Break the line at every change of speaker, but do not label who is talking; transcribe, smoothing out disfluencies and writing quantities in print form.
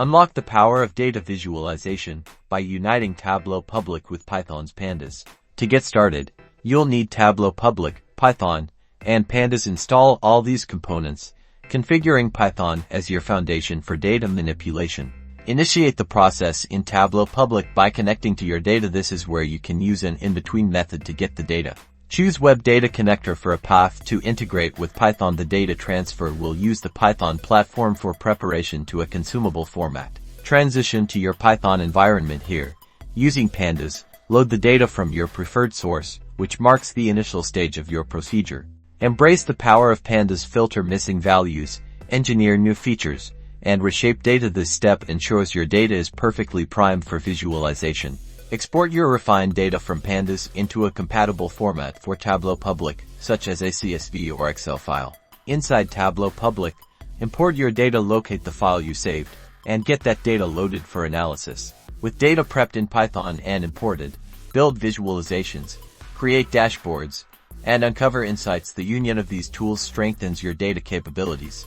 Unlock the power of data visualization by uniting Tableau Public with Python's Pandas. To get started, you'll need Tableau Public, Python, and Pandas. Install all these components, configuring Python as your foundation for data manipulation. Initiate the process in Tableau Public by connecting to your data. This is where you can use an in-between method to get the data. Choose Web Data Connector for a path to integrate with Python. The data transfer will use the Python platform for preparation to a consumable format. Transition to your Python environment here. Using Pandas, load the data from your preferred source, which marks the initial stage of your procedure. Embrace the power of Pandas. Filter missing values, engineer new features, and reshape data. This step ensures your data is perfectly primed for visualization. Export your refined data from Pandas into a compatible format for Tableau Public, such as a CSV or Excel file. Inside Tableau Public, import your data, locate the file you saved, and get that data loaded for analysis. With data prepped in Python and imported, build visualizations, create dashboards, and uncover insights. The union of these tools strengthens your data capabilities.